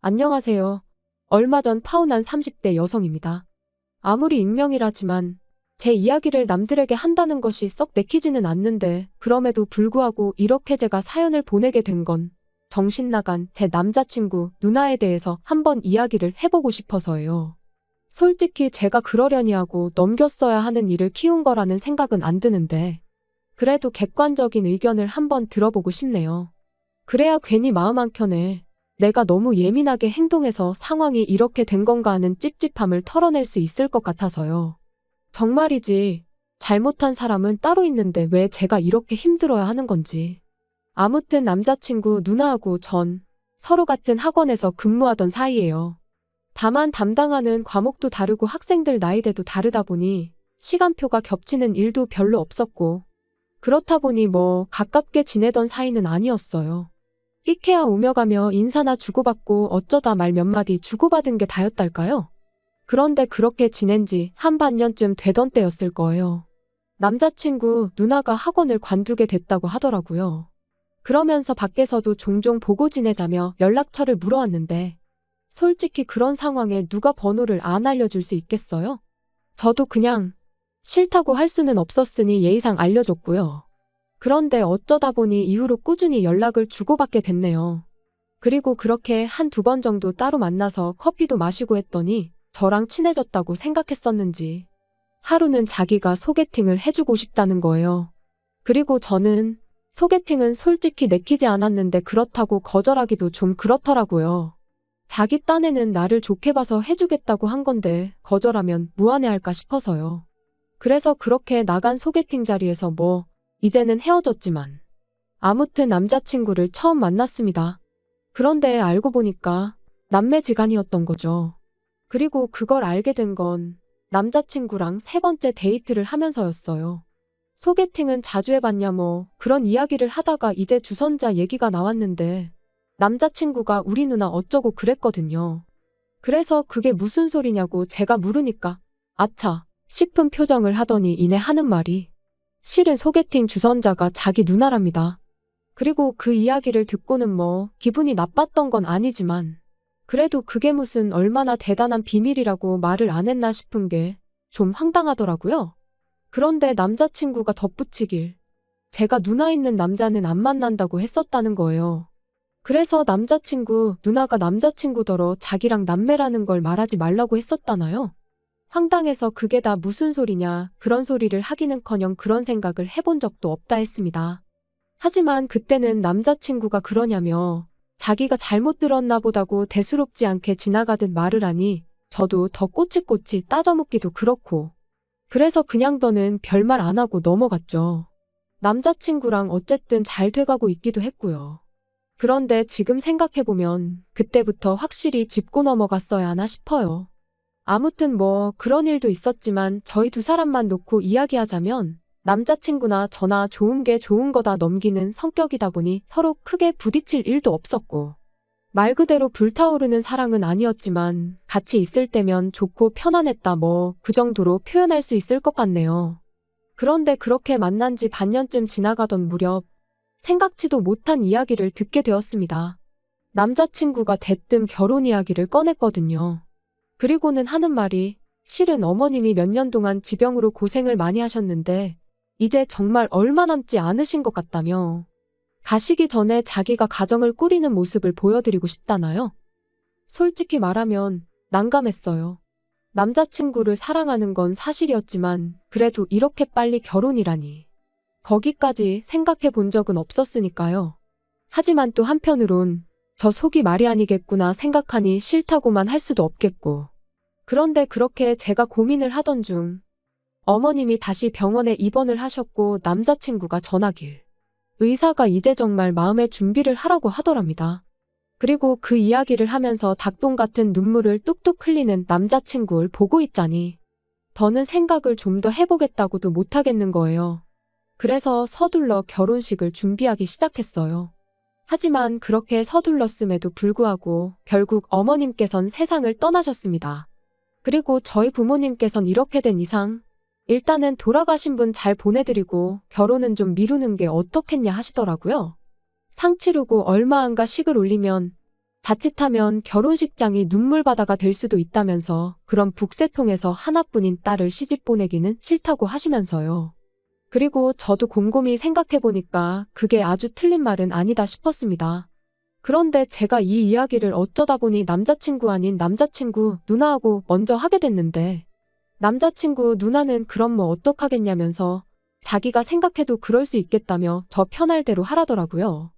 안녕하세요. 얼마 전 파혼한 30대 여성입니다. 아무리 익명이라지만 제 이야기를 남들에게 한다는 것이 썩 내키지는 않는데 그럼에도 불구하고 이렇게 제가 사연을 보내게 된 건 정신 나간 제 남자친구 누나에 대해서 한번 이야기를 해보고 싶어서예요. 솔직히 제가 그러려니 하고 넘겼어야 하는 일을 키운 거라는 생각은 안 드는데 그래도 객관적인 의견을 한번 들어보고 싶네요. 그래야 괜히 마음 한켠에 내가 너무 예민하게 행동해서 상황이 이렇게 된 건가 하는 찝찝함을 털어낼 수 있을 것 같아서요. 정말이지, 잘못한 사람은 따로 있는데 왜 제가 이렇게 힘들어야 하는 건지. 아무튼 남자친구 누나하고 전 서로 같은 학원에서 근무하던 사이예요. 다만 담당하는 과목도 다르고 학생들 나이대도 다르다 보니 시간표가 겹치는 일도 별로 없었고 그렇다 보니 가깝게 지내던 사이는 아니었어요. 끼케야 오며 가며 인사나 주고받고 어쩌다 말 몇 마디 주고받은 게 다였달까요? 그런데 그렇게 지낸 지 한 반년쯤 되던 때였을 거예요. 남자친구 누나가 학원을 관두게 됐다고 하더라고요. 그러면서 밖에서도 종종 보고 지내자며 연락처를 물어왔는데 솔직히 그런 상황에 누가 번호를 안 알려줄 수 있겠어요? 저도 그냥 싫다고 할 수는 없었으니 예의상 알려줬고요. 그런데 어쩌다 보니 이후로 꾸준히 연락을 주고받게 됐네요. 그리고 그렇게 한두 번 정도 따로 만나서 커피도 마시고 했더니 저랑 친해졌다고 생각했었는지 하루는 자기가 소개팅을 해주고 싶다는 거예요. 그리고 저는 소개팅은 솔직히 내키지 않았는데 그렇다고 거절하기도 좀 그렇더라고요. 자기 딴에는 나를 좋게 봐서 해주겠다고 한 건데 거절하면 무안해할까 싶어서요. 그래서 그렇게 나간 소개팅 자리에서 이제는 헤어졌지만 아무튼 남자친구를 처음 만났습니다. 그런데 알고 보니까 남매지간이었던 거죠. 그리고 그걸 알게 된 건 남자친구랑 세 번째 데이트를 하면서였어요. 소개팅은 자주 해봤냐 그런 이야기를 하다가 이제 주선자 얘기가 나왔는데 남자친구가 우리 누나 어쩌고 그랬거든요. 그래서 그게 무슨 소리냐고 제가 물으니까 아차 싶은 표정을 하더니 이내 하는 말이 실은 소개팅 주선자가 자기 누나랍니다. 그리고 그 이야기를 듣고는 기분이 나빴던 건 아니지만 그래도 그게 무슨 얼마나 대단한 비밀이라고 말을 안 했나 싶은 게 좀 황당하더라고요. 그런데 남자친구가 덧붙이길 제가 누나 있는 남자는 안 만난다고 했었다는 거예요. 그래서 남자친구 누나가 남자친구더러 자기랑 남매라는 걸 말하지 말라고 했었다나요? 황당해서 그게 다 무슨 소리냐 그런 소리를 하기는커녕 그런 생각을 해본 적도 없다 했습니다. 하지만 그때는 남자친구가 그러냐며 자기가 잘못 들었나 보다고 대수롭지 않게 지나가듯 말을 하니 저도 더 꼬치꼬치 따져묻기도 그렇고 그래서 그냥 더는 별말 안 하고 넘어갔죠. 남자친구랑 어쨌든 잘 돼가고 있기도 했고요. 그런데 지금 생각해보면 그때부터 확실히 짚고 넘어갔어야 하나 싶어요. 아무튼 그런 일도 있었지만 저희 두 사람만 놓고 이야기하자면 남자친구나 저나 좋은 게 좋은 거다 넘기는 성격이다 보니 서로 크게 부딪힐 일도 없었고 말 그대로 불타오르는 사랑은 아니었지만 같이 있을 때면 좋고 편안했다 그 정도로 표현할 수 있을 것 같네요. 그런데 그렇게 만난 지 반년쯤 지나가던 무렵 생각지도 못한 이야기를 듣게 되었습니다. 남자친구가 대뜸 결혼 이야기를 꺼냈거든요. 그리고는 하는 말이 실은 어머님이 몇 년 동안 지병으로 고생을 많이 하셨는데 이제 정말 얼마 남지 않으신 것 같다며 가시기 전에 자기가 가정을 꾸리는 모습을 보여드리고 싶다나요? 솔직히 말하면 난감했어요. 남자친구를 사랑하는 건 사실이었지만 그래도 이렇게 빨리 결혼이라니. 거기까지 생각해 본 적은 없었으니까요. 하지만 또 한편으론 저 속이 말이 아니겠구나 생각하니 싫다고만 할 수도 없겠고. 그런데 그렇게 제가 고민을 하던 중 어머님이 다시 병원에 입원을 하셨고 남자친구가 전하길 의사가 이제 정말 마음의 준비를 하라고 하더랍니다. 그리고 그 이야기를 하면서 닭똥 같은 눈물을 뚝뚝 흘리는 남자친구를 보고 있자니 더는 생각을 좀 더 해보겠다고도 못하겠는 거예요. 그래서 서둘러 결혼식을 준비하기 시작했어요. 하지만 그렇게 서둘렀음에도 불구하고 결국 어머님께선 세상을 떠나셨습니다. 그리고 저희 부모님께선 이렇게 된 이상 일단은 돌아가신 분 잘 보내드리고 결혼은 좀 미루는 게 어떻겠냐 하시더라고요. 상 치르고 얼마 안가 식을 올리면 자칫하면 결혼식장이 눈물바다가 될 수도 있다면서 그런 북새통에서 하나뿐인 딸을 시집 보내기는 싫다고 하시면서요. 그리고 저도 곰곰이 생각해보니까 그게 아주 틀린 말은 아니다 싶었습니다. 그런데 제가 이 이야기를 어쩌다 보니 남자친구 아닌 남자친구 누나하고 먼저 하게 됐는데 남자친구 누나는 그럼 뭐 어떡하겠냐면서 자기가 생각해도 그럴 수 있겠다며 저 편할 대로 하라더라고요.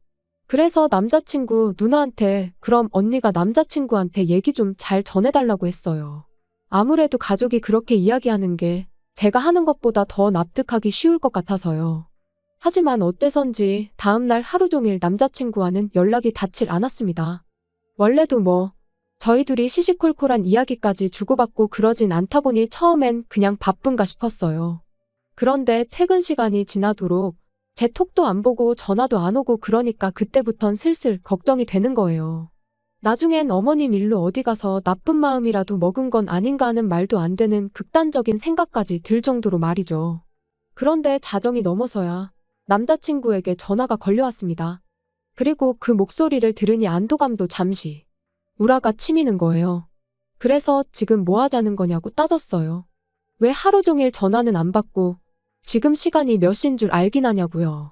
그래서 남자친구 누나한테 그럼 언니가 남자친구한테 얘기 좀 잘 전해달라고 했어요. 아무래도 가족이 그렇게 이야기하는 게 제가 하는 것보다 더 납득하기 쉬울 것 같아서요. 하지만 어째선지 다음날 하루 종일 남자친구와는 연락이 닿질 않았습니다. 원래도 뭐 저희 둘이 시시콜콜한 이야기까지 주고받고 그러진 않다 보니 처음엔 그냥 바쁜가 싶었어요. 그런데 퇴근 시간이 지나도록 제 톡도 안 보고 전화도 안 오고 그러니까 그때부턴 슬슬 걱정이 되는 거예요. 나중엔 어머님 일로 어디 가서 나쁜 마음이라도 먹은 건 아닌가 하는 말도 안 되는 극단적인 생각까지 들 정도로 말이죠. 그런데 자정이 넘어서야 남자친구에게 전화가 걸려왔습니다. 그리고 그 목소리를 들으니 안도감도 잠시 우라가 치미는 거예요. 그래서 지금 뭐 하자는 거냐고 따졌어요. 왜 하루 종일 전화는 안 받고 지금 시간이 몇 시인 줄 알긴 하냐고요.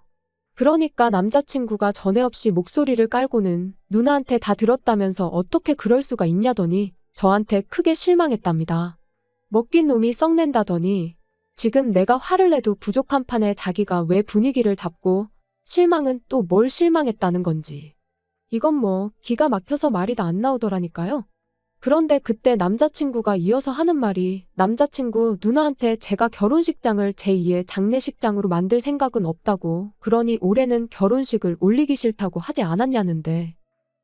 그러니까 남자친구가 전에 없이 목소리를 깔고는 누나한테 다 들었다면서 어떻게 그럴 수가 있냐더니 저한테 크게 실망했답니다. 먹긴 놈이 썩낸다더니 지금 내가 화를 내도 부족한 판에 자기가 왜 분위기를 잡고 실망은 또 뭘 실망했다는 건지. 이건 뭐 기가 막혀서 말이 다 안 나오더라니까요. 그런데 그때 남자친구가 이어서 하는 말이 남자친구 누나한테 제가 결혼식장을 제2의 장례식장으로 만들 생각은 없다고 그러니 올해는 결혼식을 올리기 싫다고 하지 않았냐는데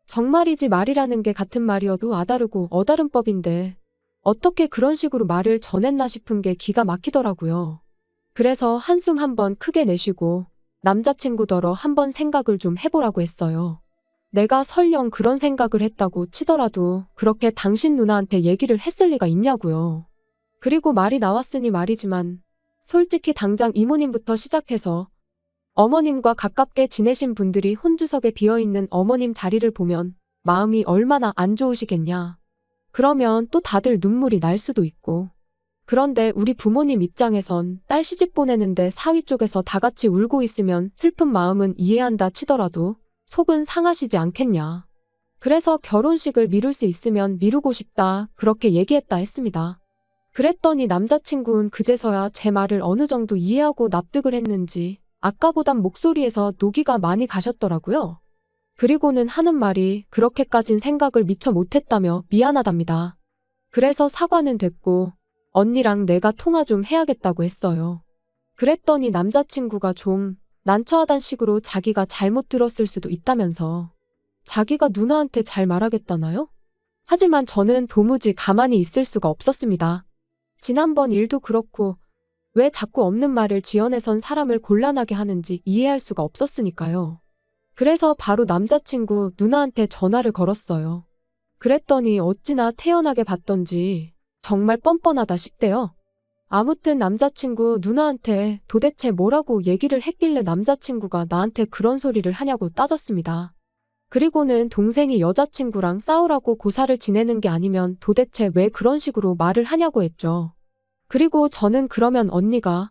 정말이지 말이라는 게 같은 말이어도 아다르고 어다른 법인데 어떻게 그런 식으로 말을 전했나 싶은 게 기가 막히더라고요. 그래서 한숨 한번 크게 내쉬고 남자친구더러 한번 생각을 좀 해보라고 했어요. 내가 설령 그런 생각을 했다고 치더라도 그렇게 당신 누나한테 얘기를 했을 리가 있냐고요. 그리고 말이 나왔으니 말이지만 솔직히 당장 이모님부터 시작해서 어머님과 가깝게 지내신 분들이 혼주석에 비어있는 어머님 자리를 보면 마음이 얼마나 안 좋으시겠냐. 그러면 또 다들 눈물이 날 수도 있고. 그런데 우리 부모님 입장에선 딸 시집 보내는데 사위 쪽에서 다 같이 울고 있으면 슬픈 마음은 이해한다 치더라도 속은 상하시지 않겠냐. 그래서 결혼식을 미룰 수 있으면 미루고 싶다 그렇게 얘기했다 했습니다. 그랬더니 남자친구는 그제서야 제 말을 어느 정도 이해하고 납득을 했는지 아까보단 목소리에서 노기가 많이 가셨더라고요. 그리고는 하는 말이 그렇게까진 생각을 미처 못했다며 미안하답니다. 그래서 사과는 됐고 언니랑 내가 통화 좀 해야겠다고 했어요. 그랬더니 남자친구가 좀 난처하단 식으로 자기가 잘못 들었을 수도 있다면서 자기가 누나한테 잘 말하겠다나요? 하지만 저는 도무지 가만히 있을 수가 없었습니다. 지난번 일도 그렇고 왜 자꾸 없는 말을 지어내선 사람을 곤란하게 하는지 이해할 수가 없었으니까요. 그래서 바로 남자친구 누나한테 전화를 걸었어요. 그랬더니 어찌나 태연하게 받던지 정말 뻔뻔하다 싶대요. 아무튼 남자친구 누나한테 도대체 뭐라고 얘기를 했길래 남자친구가 나한테 그런 소리를 하냐고 따졌습니다. 그리고는 동생이 여자친구랑 싸우라고 고사를 지내는 게 아니면 도대체 왜 그런 식으로 말을 하냐고 했죠. 그리고 저는 그러면 언니가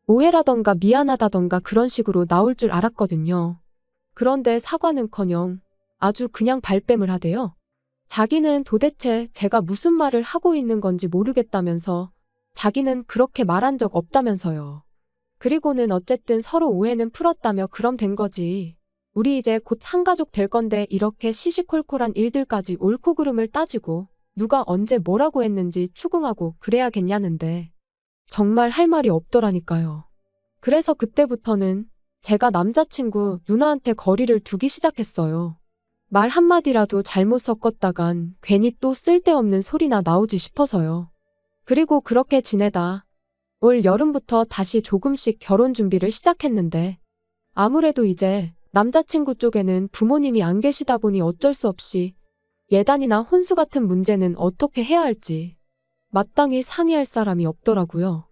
오해라던가 미안하다던가 그런 식으로 나올 줄 알았거든요. 그런데 사과는커녕 아주 그냥 발뺌을 하대요. 자기는 도대체 제가 무슨 말을 하고 있는 건지 모르겠다면서 자기는 그렇게 말한 적 없다면서요. 그리고는 어쨌든 서로 오해는 풀었다며 그럼 된 거지. 우리 이제 곧 한가족 될 건데 이렇게 시시콜콜한 일들까지 옳고 그름을 따지고 누가 언제 뭐라고 했는지 추궁하고 그래야겠냐는데 정말 할 말이 없더라니까요. 그래서 그때부터는 제가 남자친구 누나한테 거리를 두기 시작했어요. 말 한마디라도 잘못 섞었다간 괜히 또 쓸데없는 소리나 나오지 싶어서요. 그리고 그렇게 지내다 올 여름부터 다시 조금씩 결혼 준비를 시작했는데 아무래도 이제 남자친구 쪽에는 부모님이 안 계시다 보니 어쩔 수 없이 예단이나 혼수 같은 문제는 어떻게 해야 할지 마땅히 상의할 사람이 없더라고요.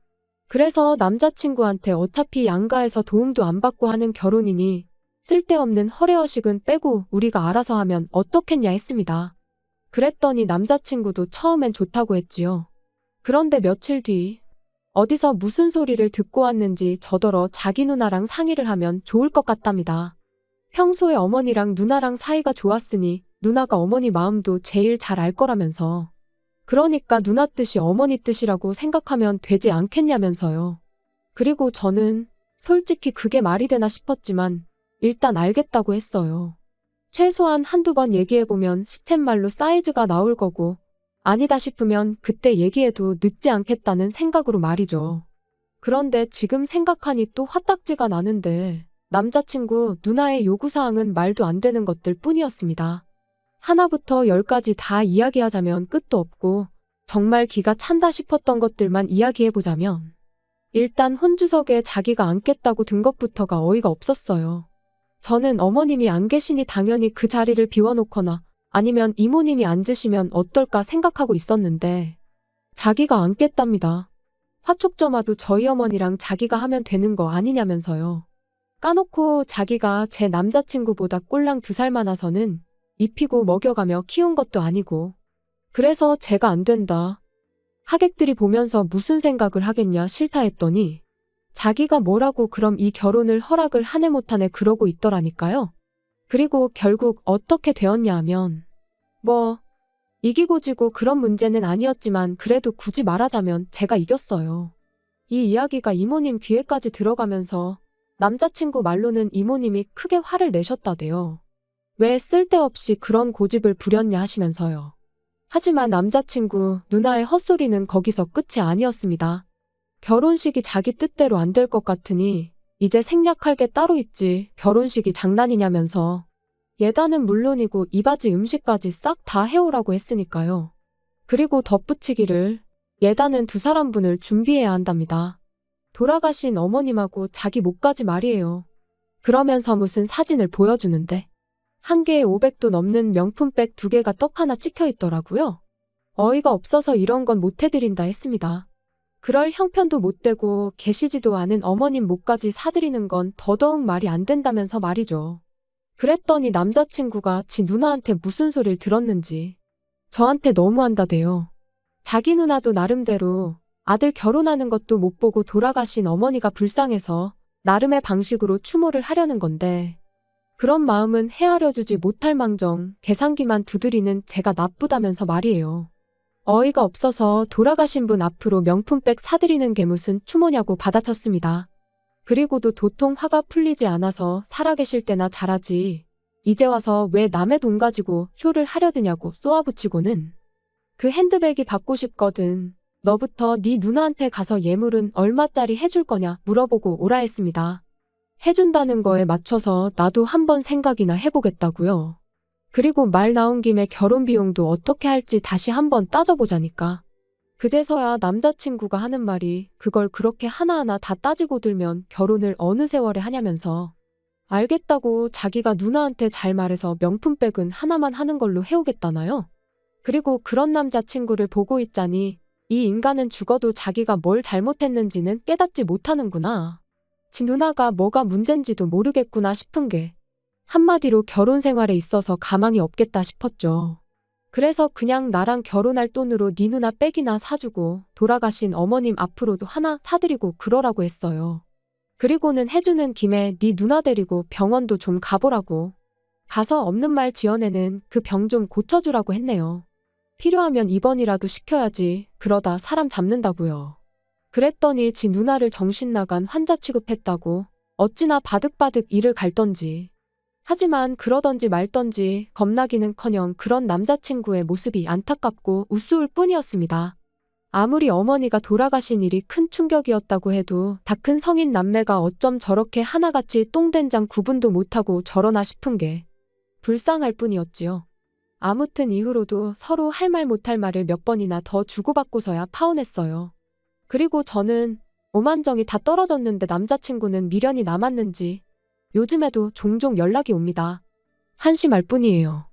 그래서 남자친구한테 어차피 양가에서 도움도 안 받고 하는 결혼이니 쓸데없는 허례허식은 빼고 우리가 알아서 하면 어떻겠냐 했습니다. 그랬더니 남자친구도 처음엔 좋다고 했지요. 그런데 며칠 뒤 어디서 무슨 소리를 듣고 왔는지 저더러 자기 누나랑 상의를 하면 좋을 것 같답니다. 평소에 어머니랑 누나랑 사이가 좋았으니 누나가 어머니 마음도 제일 잘 알 거라면서. 그러니까 누나 뜻이 어머니 뜻이라고 생각하면 되지 않겠냐면서요. 그리고 저는 솔직히 그게 말이 되나 싶었지만 일단 알겠다고 했어요. 최소한 한두 번 얘기해보면 시쳇말로 사이즈가 나올 거고 아니다 싶으면 그때 얘기해도 늦지 않겠다는 생각으로 말이죠. 그런데 지금 생각하니 또 화딱지가 나는데 남자친구 누나의 요구사항은 말도 안 되는 것들 뿐이었습니다. 하나부터 10까지 다 이야기하자면 끝도 없고 정말 기가 찬다 싶었던 것들만 이야기해보자면 일단 혼주석에 자기가 앉겠다고 든 것부터가 어이가 없었어요. 저는 어머님이 안 계시니 당연히 그 자리를 비워놓거나 아니면 이모님이 앉으시면 어떨까 생각하고 있었는데 자기가 앉겠답니다. 화촉점화도 저희 어머니랑 자기가 하면 되는 거 아니냐면서요. 까놓고 자기가 제 남자친구보다 꼴랑 2살 많아서는 입히고 먹여가며 키운 것도 아니고 그래서 제가 안 된다. 하객들이 보면서 무슨 생각을 하겠냐 싫다 했더니 자기가 뭐라고 그럼 이 결혼을 허락을 하네 못하네 그러고 있더라니까요. 그리고 결국 어떻게 되었냐 하면 뭐 이기고 지고 그런 문제는 아니었지만 그래도 굳이 말하자면 제가 이겼어요. 이 이야기가 이모님 귀에까지 들어가면서 남자친구 말로는 이모님이 크게 화를 내셨다대요. 왜 쓸데없이 그런 고집을 부렸냐 하시면서요. 하지만 남자친구 누나의 헛소리는 거기서 끝이 아니었습니다. 결혼식이 자기 뜻대로 안 될 것 같으니 이제 생략할 게 따로 있지 결혼식이 장난이냐면서 예단은 물론이고 이바지 음식까지 싹 다 해오라고 했으니까요. 그리고 덧붙이기를 예단은 2사람분을 준비해야 한답니다. 돌아가신 어머님하고 자기 목까지 말이에요. 그러면서 무슨 사진을 보여주는데 한 개에 500도 넘는 명품백 2개가 떡 하나 찍혀 있더라고요. 어이가 없어서 이런 건 못 해드린다 했습니다. 그럴 형편도 못 되고 계시지도 않은 어머님 목까지 사드리는 건 더더욱 말이 안 된다면서 말이죠. 그랬더니 남자친구가 지 누나한테 무슨 소리를 들었는지 저한테 너무한다대요. 자기 누나도 나름대로 아들 결혼하는 것도 못 보고 돌아가신 어머니가 불쌍해서 나름의 방식으로 추모를 하려는 건데 그런 마음은 헤아려 주지 못할 망정 계산기만 두드리는 제가 나쁘다면서 말이에요. 어이가 없어서 돌아가신 분 앞으로 명품백 사드리는 게 무슨 추모냐고 받아쳤습니다. 그리고도 도통 화가 풀리지 않아서 살아계실 때나 잘하지 이제 와서 왜 남의 돈 가지고 쇼를 하려 드냐고 쏘아붙이고는 그 핸드백이 받고 싶거든. 너부터 네 누나한테 가서 예물은 얼마짜리 해줄 거냐 물어보고 오라 했습니다. 해준다는 거에 맞춰서 나도 한번 생각이나 해보겠다고요. 그리고 말 나온 김에 결혼 비용도 어떻게 할지 다시 한번 따져보자니까. 그제서야 남자친구가 하는 말이 그걸 그렇게 하나하나 다 따지고 들면 결혼을 어느 세월에 하냐면서 알겠다고 자기가 누나한테 잘 말해서 명품백은 하나만 하는 걸로 해오겠다나요? 그리고 그런 남자친구를 보고 있자니 이 인간은 죽어도 자기가 뭘 잘못했는지는 깨닫지 못하는구나. 지 누나가 뭐가 문젠지도 모르겠구나 싶은 게 한마디로 결혼 생활에 있어서 가망이 없겠다 싶었죠. 그래서 그냥 나랑 결혼할 돈으로 네 누나 백이나 사주고 돌아가신 어머님 앞으로도 하나 사드리고 그러라고 했어요. 그리고는 해주는 김에 네 누나 데리고 병원도 좀 가보라고. 가서 없는 말 지어내는 그 병 좀 고쳐주라고 했네요. 필요하면 입원이라도 시켜야지 그러다 사람 잡는다고요. 그랬더니 지 누나를 정신 나간 환자 취급했다고 어찌나 바득바득 이를 갈던지. 하지만 그러던지 말던지 겁나기는커녕 그런 남자친구의 모습이 안타깝고 우스울 뿐이었습니다. 아무리 어머니가 돌아가신 일이 큰 충격이었다고 해도 다 큰 성인 남매가 어쩜 저렇게 하나같이 똥된장 구분도 못하고 저러나 싶은 게 불쌍할 뿐이었지요. 아무튼 이후로도 서로 할 말 못할 말을 몇 번이나 더 주고받고서야 파혼했어요. 그리고 저는 오만정이 다 떨어졌는데 남자친구는 미련이 남았는지 요즘에도 종종 연락이 옵니다. 한심할 뿐이에요.